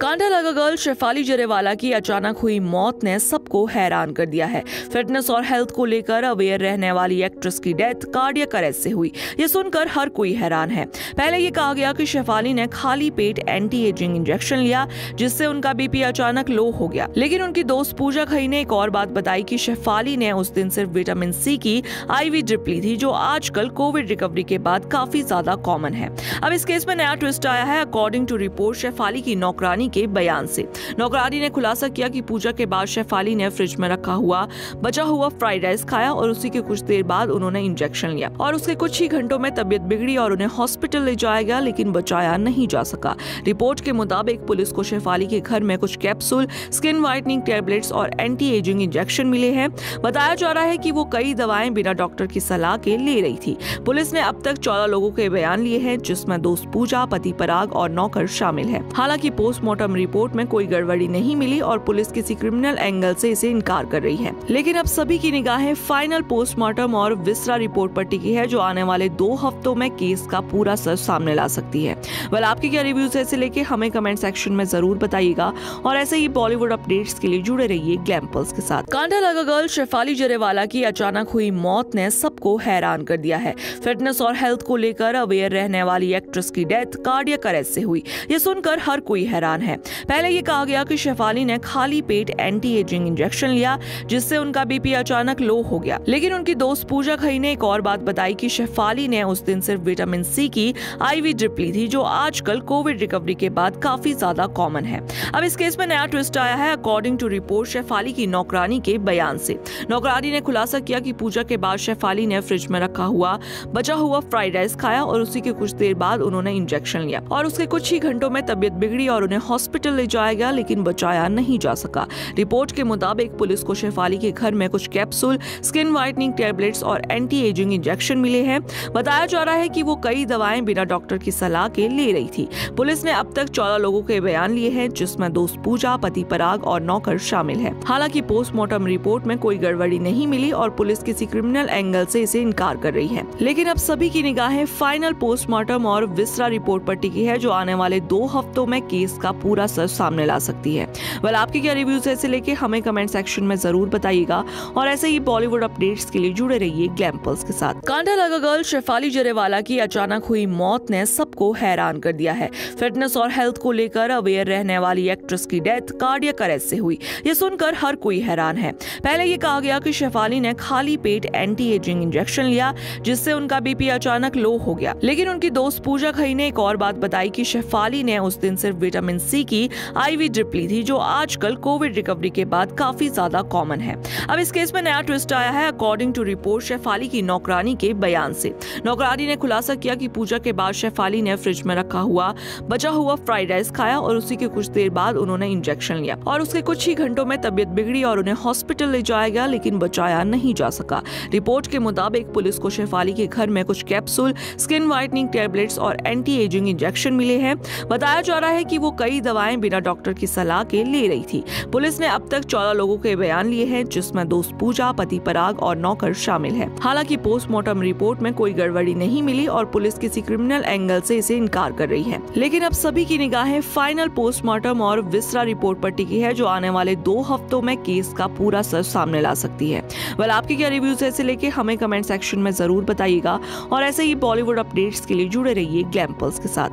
कांडा लगा गर्ल शेफाली जरेवाला की अचानक हुई मौत ने सबको हैरान कर दिया है। फिटनेस और हेल्थ को लेकर अवेयर रहने वाली एक्ट्रेस की डेथ कार्डियक अरेस्ट से हुई। ये सुनकर हर कोई हैरान है। पहले ये कहा गया कि शेफाली ने खाली पेट एंटी एजिंग इंजेक्शन लिया, जिससे उनका बीपी अचानक लो हो गया। लेकिन उनकी दोस्त पूजा खई ने एक और बात बताई कि शेफाली ने उस दिन सिर्फ विटामिन सी की IV ड्रिप ली थी, जो आजकल कोविड रिकवरी के बाद काफी ज्यादा कॉमन है। अब इस केस में नया ट्विस्ट आया है। अकॉर्डिंग टू रिपोर्ट, शेफाली की नौकरानी के बयान से नौकरानी ने खुलासा किया कि पूजा के बाद शेफाली ने फ्रिज में रखा हुआ बचा हुआ फ्राइड राइस खाया और उसी के कुछ देर बाद उन्होंने इंजेक्शन लिया और उसके कुछ ही घंटों में तबीयत बिगड़ी और उन्हें हॉस्पिटल ले जाया गया, लेकिन बचाया नहीं जा सका। रिपोर्ट के मुताबिक पुलिस को शेफाली के घर में कुछ कैप्सूल, स्किन व्हाइटनिंग टैबलेट्स और एंटी एजिंग इंजेक्शन मिले हैं। बताया जा रहा है कि वो कई दवाएं बिना डॉक्टर की सलाह के ले रही थी। पुलिस ने अब तक 14 लोगों के बयान लिए हैं, जिसमें दोस्त पूजा, पति पराग और नौकर शामिल है। हालांकि पोस्टमार्टम रिपोर्ट में कोई गड़बड़ी नहीं मिली और पुलिस किसी क्रिमिनल एंगल से इसे इनकार कर रही है। लेकिन अब सभी की निगाहें फाइनल पोस्टमार्टम और विसरा रिपोर्ट पर टिकी है, जो आने वाले 2 हफ्तों में केस का पूरा सच सामने ला सकती है। वेल, आपके क्या रिव्यूज है इसे लेके हमें कमेंट सेक्शन में जरूर बताइएगा और ऐसे ही बॉलीवुड अपडेट्स के लिए जुड़े रहिए ग्लैम पल्स के साथ। कांडा लगा गर्ल शेफाली जरेवाला की अचानक हुई मौत ने सबको हैरान कर दिया है। फिटनेस और हेल्थ को लेकर अवेयर रहने वाली एक्ट्रेस की डेथ कार्डियक अरेस्ट से हुई। ये सुनकर हर कोई हैरान है। पहले ये कहा गया कि शेफाली ने खाली पेट एंटी एजिंग इंजेक्शन लिया, जिससे उनका बीपी अचानक लो हो गया। लेकिन उनकी दोस्त पूजा खई ने एक और बात बताई कि शेफाली ने उस दिन सिर्फ विटामिन सी की IV ड्रिप ली थी, जो आजकल कोविड रिकवरी के बाद काफी ज्यादा कॉमन है। अब इस केस में नया ट्विस्ट आया है। अकॉर्डिंग टू रिपोर्ट, शेफाली की नौकरानी के बयान से नौकरानी ने खुलासा किया कि पूजा के बाद शेफाली ने फ्रिज में रखा हुआ बचा हुआ फ्राइड राइस खाया और उसी के कुछ देर बाद उन्होंने इंजेक्शन लिया और उसके कुछ ही घंटों में तबीयत बिगड़ी और उन्हें हॉस्पिटल ले जाया गया, लेकिन बचाया नहीं जा सका। रिपोर्ट के मुताबिक पुलिस को शेफाली के घर में कुछ कैप्सूल, स्किन व्हाइटनिंग टैबलेट्स और एंटी एजिंग इंजेक्शन मिले हैं। बताया जा रहा है कि वो कई दवाएं बिना डॉक्टर की सलाह के ले रही थी। पुलिस ने अब तक 14 लोगों के बयान लिए हैं, जिसमें दोस्त पूजा, पति पराग और नौकर शामिल है। हालांकि पोस्टमार्टम रिपोर्ट में कोई गड़बड़ी नहीं मिली और पुलिस किसी क्रिमिनल एंगल से इसे इनकार कर रही है। लेकिन अब सभी की निगाहें फाइनल पोस्टमार्टम और विसरा रिपोर्ट पर टिकी है, जो आने वाले 2 हफ्तों में केस का पूरा सच सामने ला सकती है। वेल, आपके क्या रिव्यूज है इसे लेके हमें कमेंट सेक्शन में जरूर बताइएगा और ऐसे ही बॉलीवुड अपडेट्स के लिए जुड़े रहिए ग्लैम पल्स के साथ। कांडा लगा गर्ल शेफाली जरेवाला की अचानक हुई मौत ने सबको हैरान कर दिया है। फिटनेस और हेल्थ को लेकर अवेयर रहने वाली एक्ट्रेस की डेथ कार्डियक अरेस्ट से हुई। ये सुनकर हर कोई हैरान है। पहले ये कहा गया कि शेफाली ने खाली पेट एंटी एजिंग इंजेक्शन लिया, जिससे उनका बीपी अचानक लो हो गया। लेकिन उनकी दोस्त पूजा खई ने एक और बात बताई कि शेफाली ने उस दिन सिर्फ विटामिन सी की IV ड्रिप ली थी, जो आजकल कोविड रिकवरी के बाद काफी ज्यादा कॉमन है। अब इस केस में नया ट्विस्ट आया है। अकॉर्डिंग टू रिपोर्ट, शेफाली की नौकरानी के बयान से नौकरानी ने खुलासा किया कि पूजा के बाद शेफाली ने फ्रिज में रखा हुआ बचा हुआ फ्राइड राइस खाया और उसी के कुछ देर बाद उन्होंने इंजेक्शन लिया और उसके कुछ ही घंटों में तबीयत बिगड़ी और उन्हें हॉस्पिटल ले जाया गया, लेकिन बचाया नहीं जा सका। रिपोर्ट के मुताबिक पुलिस को शेफाली के घर में कुछ कैप्सूल, स्किन व्हाइटनिंग टैबलेट्स और एंटी एजिंग इंजेक्शन मिले हैं। बताया जा रहा है कि वो कई दवाएं बिना डॉक्टर की सलाह के ले रही थी। पुलिस ने अब तक 14 लोगों के बयान लिए हैं, जिसमें दोस्त पूजा, पति पराग और नौकर शामिल है। हालांकि पोस्टमार्टम रिपोर्ट में कोई गड़बड़ी नहीं मिली और पुलिस किसी क्रिमिनल एंगल से इसे इनकार कर रही है। लेकिन अब सभी की निगाहें फाइनल पोस्टमार्टम और विसरा रिपोर्ट पर टिकी है, जो आने वाले 2 हफ्तों में केस का पूरा सच सामने ला सकती है। वेल, आपके क्या रिव्यूज है इसे लेके हमें कमेंट सेक्शन में जरूर बताइएगा और ऐसे ही बॉलीवुड अपडेट्स के लिए जुड़े रहिए ग्लैम पल्स के साथ।